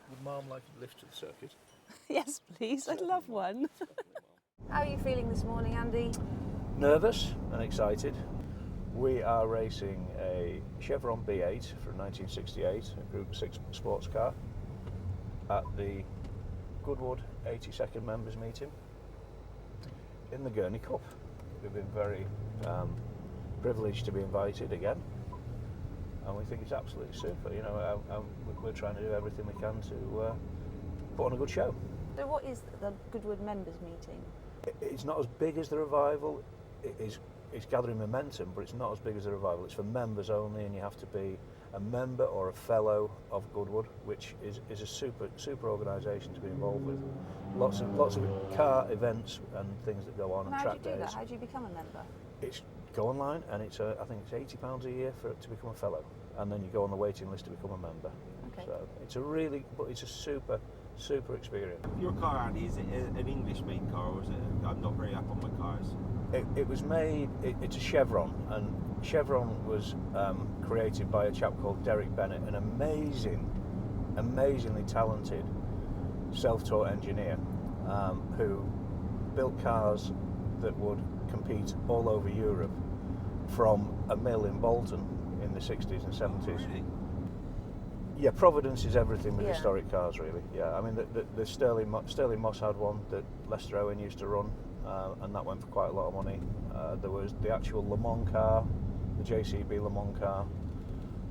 Would Mum like a lift to the circuit? Yes, please. I'd love one. How are you feeling this morning, Andy? Nervous and excited. We are racing a Chevron B8 from 1968, a Group 6 sports car, at the Goodwood 82nd members meeting in the Gurney Cup. We've been very privileged to be invited again, and we think it's absolutely super. You know, we're trying to do everything we can to put on a good show. So what is the Goodwood members meeting? It's not as big as the revival. It's gathering momentum, but it's not as big as the revival. It's for members only, and you have to be a member or a fellow of Goodwood, which is a super organisation to be involved with. Lots of car events and things that go on, and track days. How do you do that? How do you become a member? It's go online, and I think it's £80 a year to become a fellow, and then you go on the waiting list to become a member. Okay. So it's a super experience. Your car, Andy, is it an English-made car, or is it? I'm not very up on my cars. It was made. It's a Chevron, and Chevron was created by a chap called Derek Bennett, an amazingly talented self-taught engineer who built cars that would compete all over Europe from a mill in Bolton in the 60s and 70s. Really? Yeah, Providence is everything with historic cars, really. Yeah, I mean, the Sterling Moss had one that Lester Owen used to run, and that went for quite a lot of money. There was the actual Le Mans car, the JCB Le Mans car,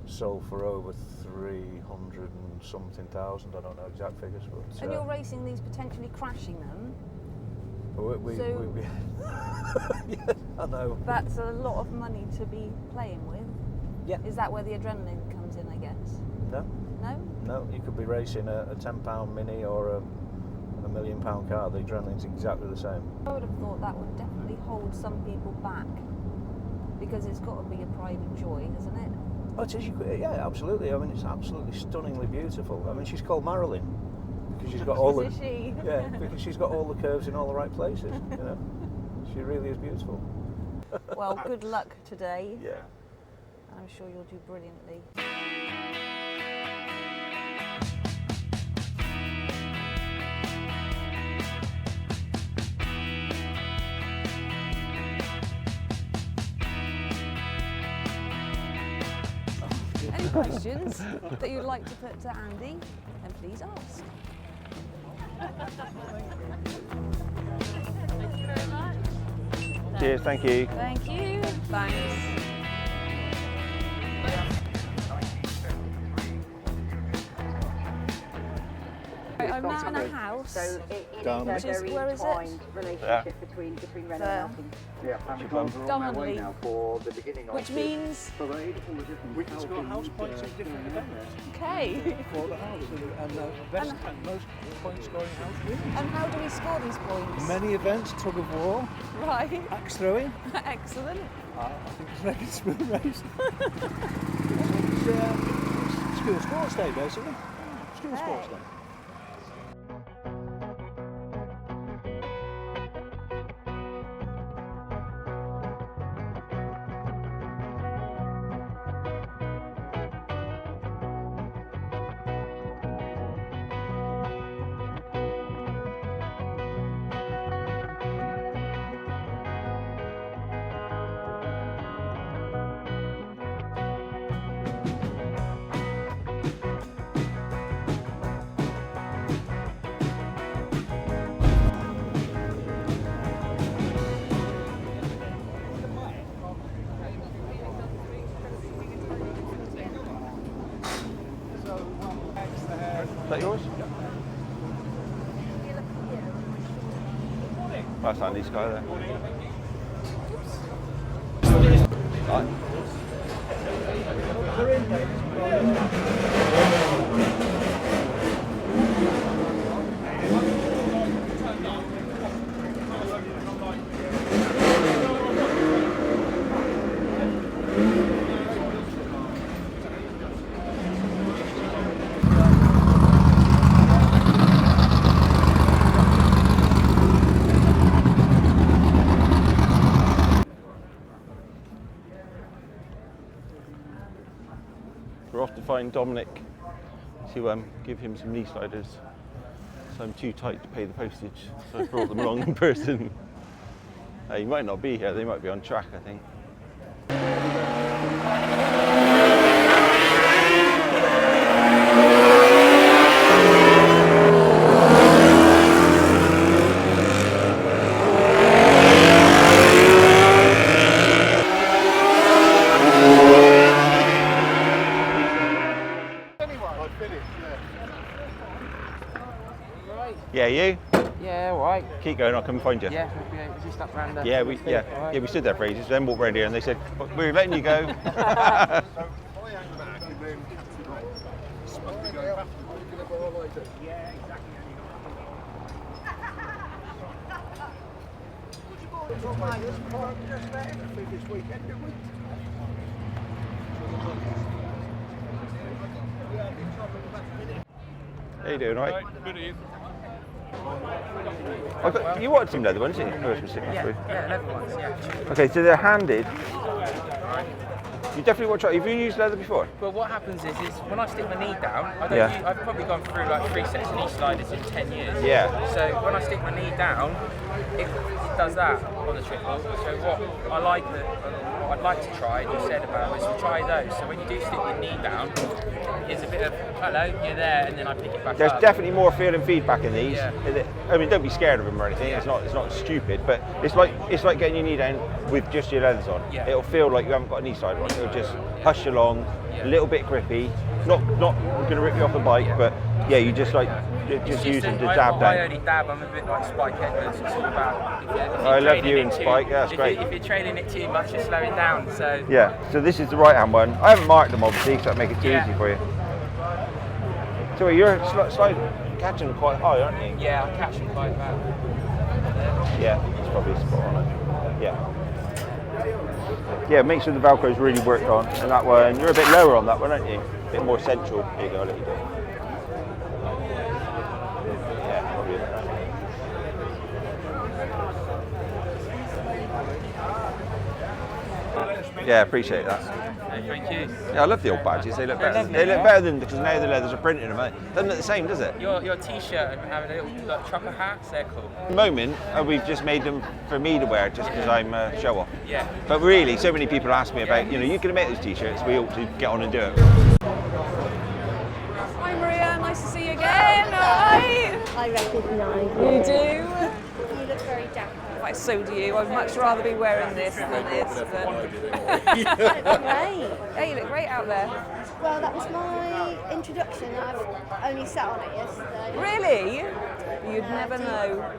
sold for over 300 and something thousand. I don't know exact figures, but. And you're racing these, potentially crashing them. Yeah, I know. That's a lot of money to be playing with. Yeah. Is that where the adrenaline comes in, I guess? No. No? No, you could be racing a £10 Mini or a £1 million car. The adrenaline's exactly the same. I would have thought that would definitely hold some people back, because it's got to be a pride and joy, isn't it? Oh, it is. Yeah, absolutely. I mean, it's absolutely stunningly beautiful. I mean, she's called Marilyn because she's got all the. Is she? Yeah, because she's got all the curves in all the right places. You know, she really is beautiful. Well, good luck today. Yeah. I'm sure you'll do brilliantly. Any questions that you'd like to put to Andy, then please ask. Thank you very much. Cheers, thank you. Thank you. Thanks. I'm now in a house. So it is Down. a very Where is it? entwined relationship between Renault and Alpine. Yeah, family cars are on their way Darnley. now for the beginning of Which means, So they all the different We've got house points at different events okay. for the house, and the best and most point scoring house wins. And how do we score these points? Many events, tug of war, Right. axe throwing. Excellent. I think it's like a spoon race. It's school sports day, basically. School sports day. Is that yours? That's Andy's guy there. Right. We're off to find Dominic to give him some knee sliders. So I'm too tight to pay the postage, so I brought them along in person. He might not be here, they might be on track, I think. Yeah, you? Yeah, all right. Keep going, I'll come find you. Yeah, was just up round there. Yeah, we stood there for ages, then walked round here and they said, we're letting you go. How you doing, all right? You wanted some leather ones, didn't you? Yeah, leather ones, yeah. Okay, so they're handed. You definitely want to try. Have you used leather before? Well, what happens is when I stick my knee down, I've probably gone through like 3 sets of knee sliders in 10 years. Yeah. So when I stick my knee down, it does that on the triple. So what I'd like to try, and you said about, is to try those. So when you do stick your knee down, it's a bit of, hello, you're there, and then I pick it back up. There's definitely more feel and feedback in these. Yeah. I mean, don't be scared of them or anything. Yeah. It's not stupid, but it's like getting your knee down with just your leathers on. Yeah. It'll feel like you haven't got a knee slider on. It'll just hush along, Yeah. a little bit grippy. Not going to rip you off the bike, but yeah, you just use them to dab down. I only dab. I'm a bit like Spike Edwards. It's all about. If you're I love training you it and too- Spike. Yeah, that's great. If you're training it too much, you're slowing down. So Yeah. So this is the right hand one. I haven't marked them obviously, because that make it too Yeah. easy for you. So you're catching them quite high, aren't you? yeah, I catch them quite bad. Yeah, it's probably spot on. Yeah. Yeah, make sure the Velcro's really worked on, and that one, you're a bit lower on that one, aren't you? A bit more central. There you go, I'll let you do it. Yeah, probably a bit like that. Yeah, appreciate that. Thank you. Yeah, I love the old badges. They look better. lovely, They look yeah. better than because now the leathers are printed them. Doesn't look the same, does it? Your t-shirt and having a little like, trucker hats, they're cool. At the moment, we've just made them for me to wear just because I'm a show off. Yeah. But really, so many people ask me about, you can make those t-shirts. We ought to get on and do it. Hi Maria, nice to see you again. Hi. I recognise You do? You look very dapper. Right, so do you. I'd much rather be wearing this than this. Great. Hey, you look great out there. Well, that was my introduction. I've only sat on it yesterday. Really? You'd Yeah, never I do. know.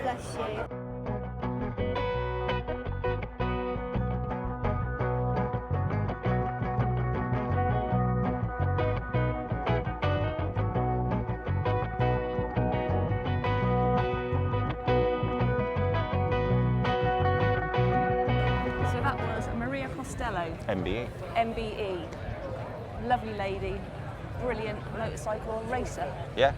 Bless you. So that was Maria Costello MBE. MBE. Lovely lady, brilliant motorcycle racer. Yeah.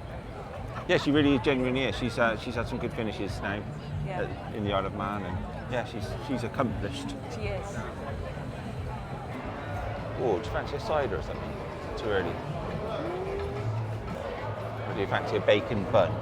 Yeah, she really genuinely is. She's had some good finishes now Yeah. in the Isle of Man, and yeah, she's accomplished. She is. Oh, do you fancy a cider or something? Too early. Or do you fancy a bacon bun?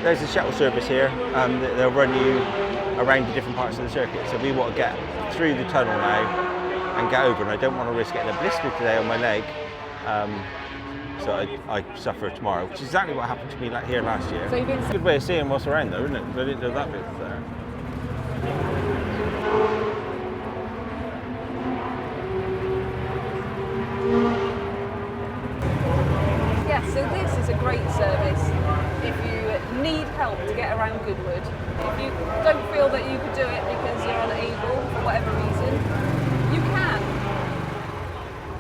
there's a shuttle service here. They'll run you around the different parts of the circuit. So we want to get through the tunnel now and get over. And I don't want to risk getting a blister today on my leg. So I suffer tomorrow, which is exactly what happened to me here last year. So you've been... Good way of seeing what's around though, isn't it? I didn't know that bit was there. Yeah, so this is a great service if you need help to get around Goodwood. If you don't feel that you could do it because you're unable for whatever reason, you can.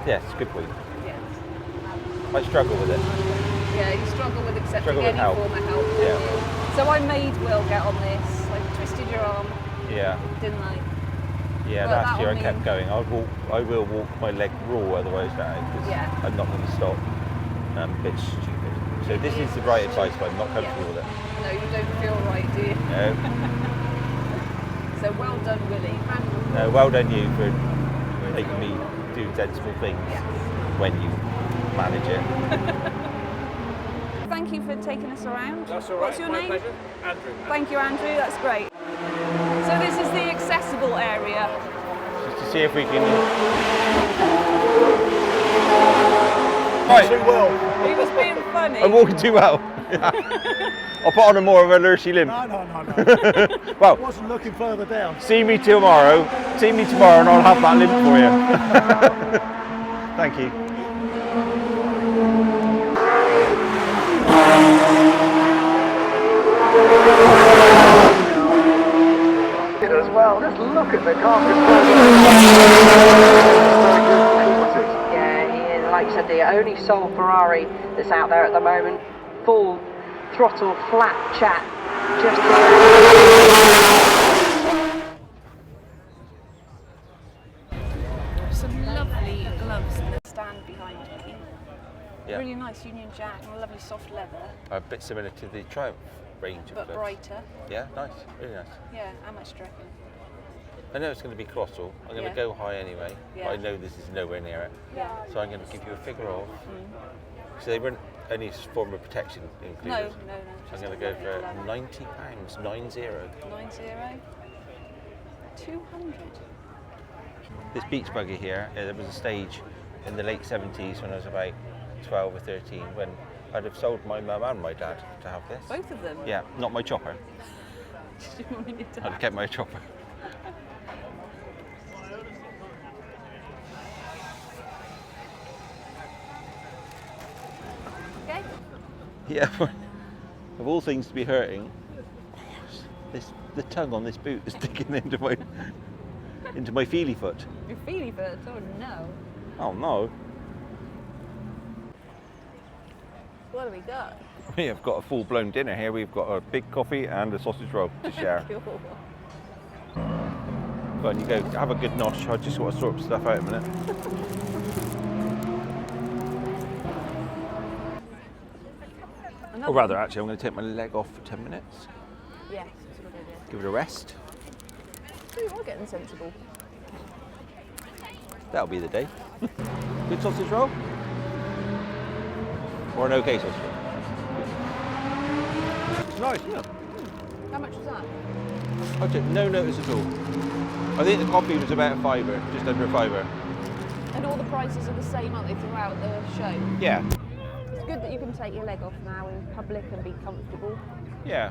Yes, good point. Yes. I struggle with it. Yeah, you struggle with accepting Struggle with any help. form of help. don't Yeah. you? So I made Will get on this. I twisted your arm, Yeah. didn't I? Yeah, Well, last year I that'll kept mean- going. I will walk my leg raw otherwise now because Yeah. I'm not going to stop. A bit stupid. So this is the right advice, but I'm not comfortable with it. No, you don't feel right, do you? No. So well done, Willie. Round of applause. No, well done you for making me do sensible things Yes. when you manage it. Thank you for taking us around. That's all right. What's your My name? pleasure. Andrew. Thank you, Andrew. That's great. So this is the accessible area. Just to see if we can... Right. Too well. He was being funny. I'm walking too well. I'll put on a more of a lurchy limp. No. Well, Wasn't looking further down. see me tomorrow and I'll have that limp for you. Thank you. As well, just look at the carpet. Yeah, he is, like you said, the only sole Ferrari that's out there at the moment. Full throttle, flat chat, just Some lovely gloves in the stand behind me. Yeah. Really nice Union Jack and a lovely soft leather, A bit similar to the Triumph range of but gloves. brighter. Yeah, nice, really nice. Yeah, how much do you reckon? I know it's going to be colossal. I'm going Yeah. to go high anyway, Yeah. but I know this is nowhere near it. Yeah. So I'm going to give you a figure of. So they weren't any form of protection included. No. I'm just going to a go lovely for leather. £90, 90. 90. 200. This beach buggy here, there was a stage in the late 70s when I was about 12 or 13 when I'd have sold my mum and my dad to have this. Both of them? Yeah, not my chopper. You want me to- I'd have kept my chopper. Okay. Yeah, of all things to be hurting, the tongue on this boot is sticking into my feely foot. Your feely foot? Oh no. Oh no. What have we got? We have got a full-blown dinner here. We've got a big coffee and a sausage roll to share. Cool. Go on, you go have a good nosh. I just want to sort stuff out a minute. Another Or rather, actually, I'm going to take my leg off for 10 minutes. Yes, that's a good idea. Give it a rest. So you are getting sensible. That'll be the day. Good sausage roll? Or an okay sausage roll? It's nice, isn't it? How much was that? I took no notice at all. I think the coffee was about a fiver, just under a fiver. And all the prices are the same, aren't they, throughout the show? Yeah. It's good that you can take your leg off now in public and be comfortable. Yeah.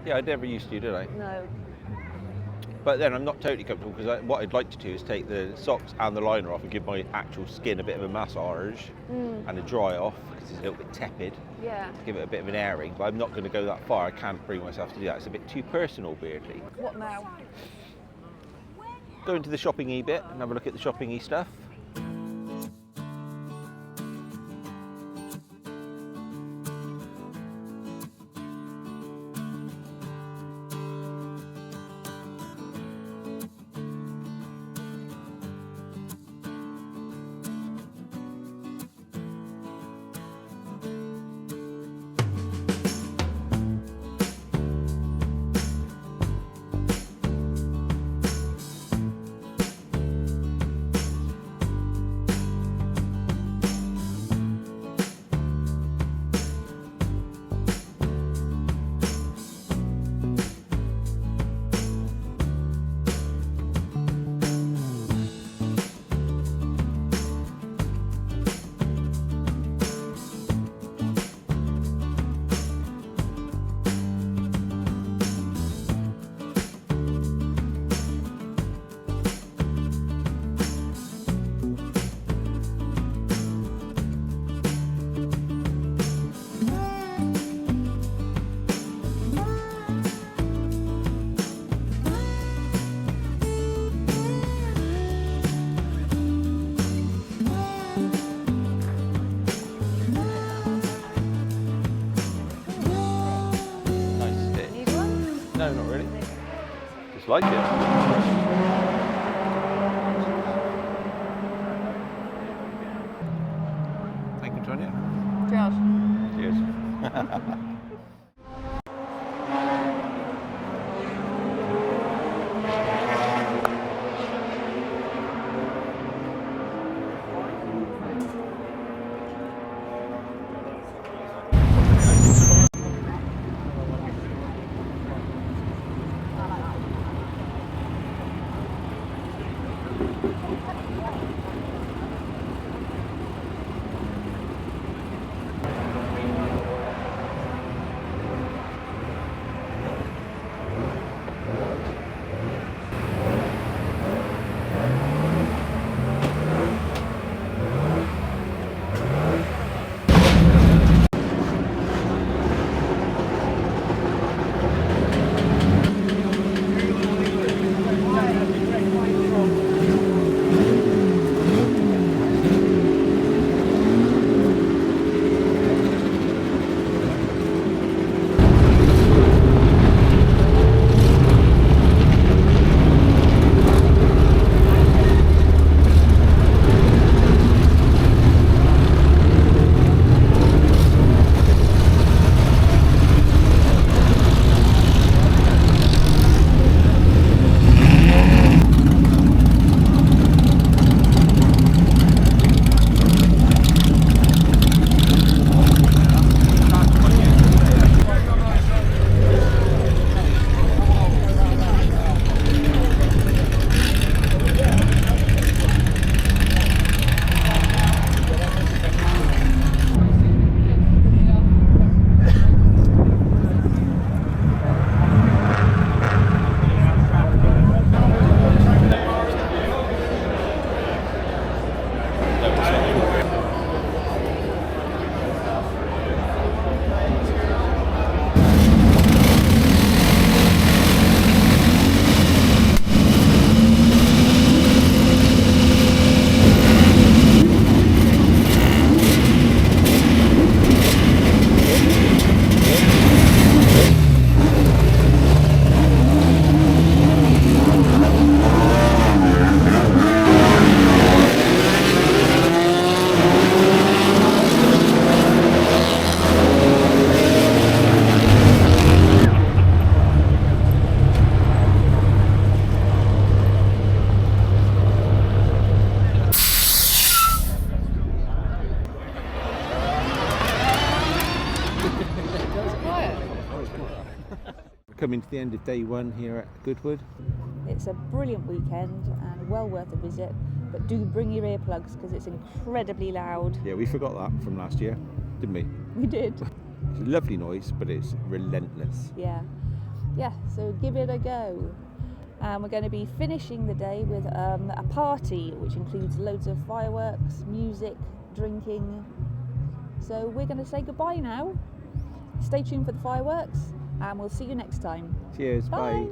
Yeah, I never used to, did I? No. But then I'm not totally comfortable because what I'd like to do is take the socks and the liner off and give my actual skin a bit of a massage and a dry off because it's a little bit tepid. Yeah. Give it a bit of an airing, but I'm not going to go that far. I can't bring myself to do that. It's a bit too personal, weirdly. What now? Go into the shopping-y bit and have a look at the shopping-y stuff. No, not really. Just like it. Thank you, Tonya. Cheers. Cheers. Coming to the end of day one here at Goodwood. It's a brilliant weekend and well worth a visit, but do bring your earplugs because it's incredibly loud. Yeah, we forgot that from last year, didn't we? We did. It's a lovely noise, but it's relentless. Yeah, so give it a go. We're going to be finishing the day with a party which includes loads of fireworks, music, drinking. So we're going to say goodbye now. Stay tuned for the fireworks and we'll see you next time. Cheers, bye.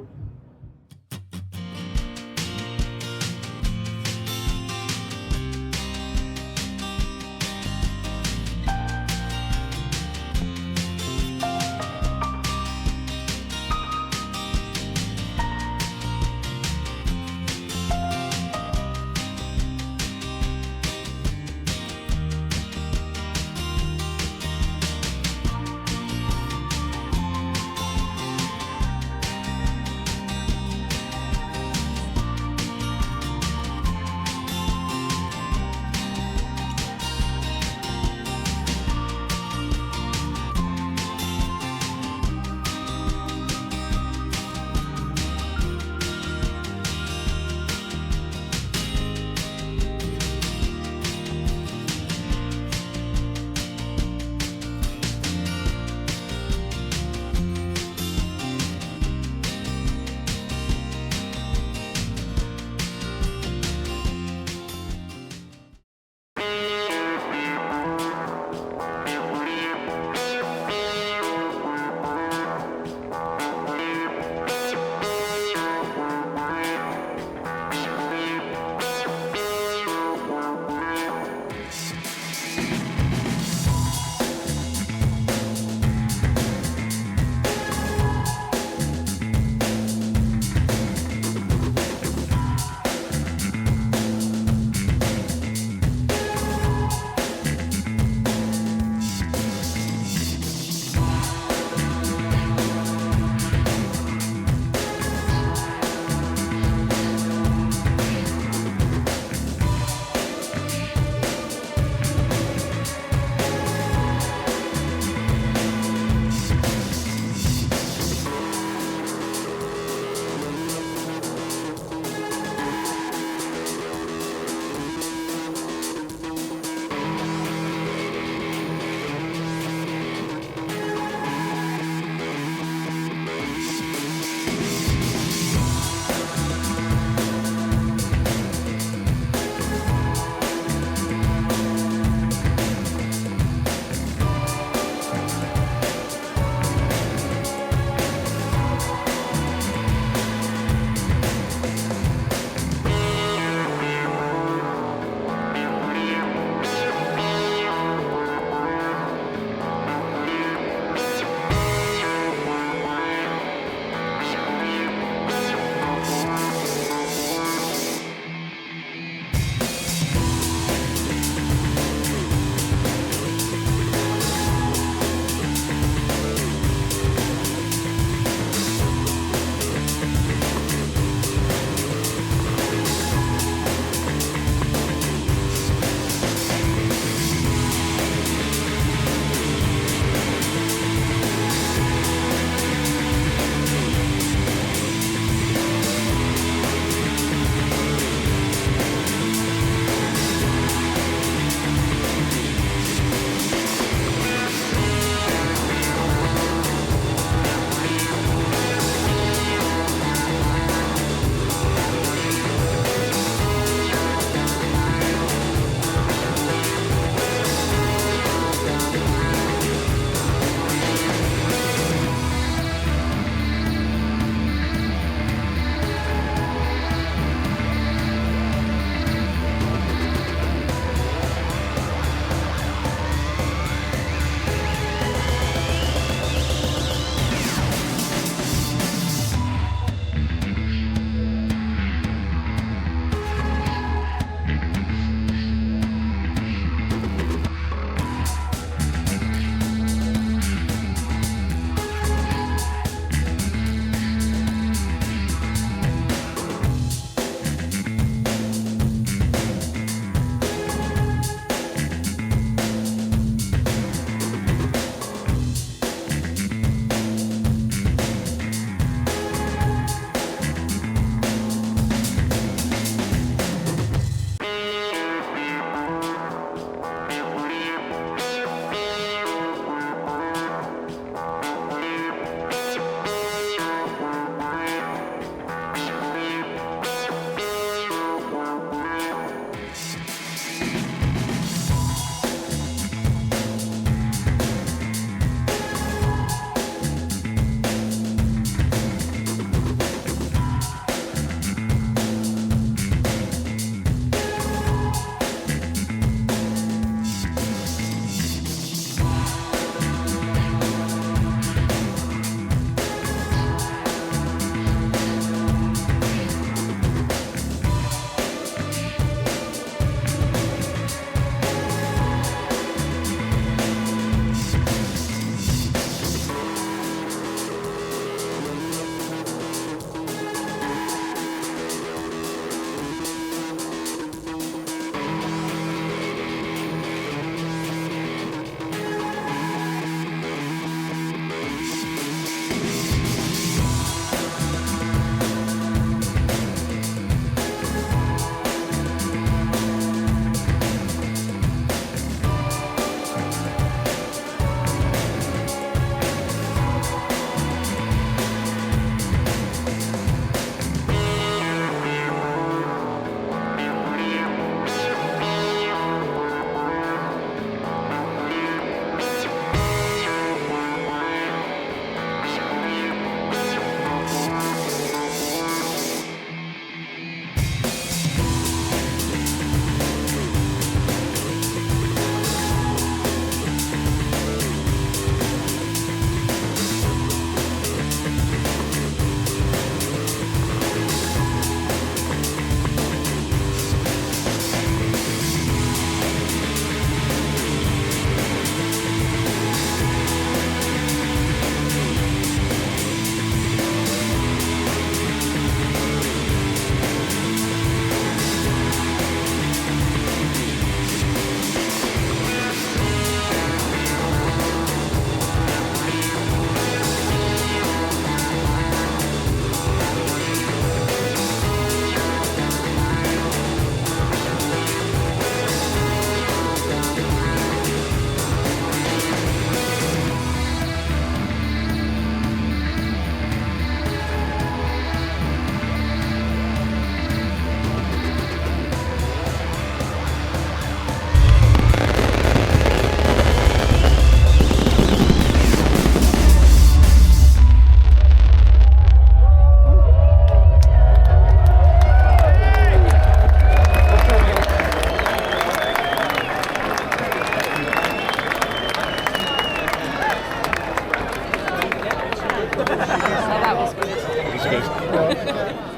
So that was good. It's good.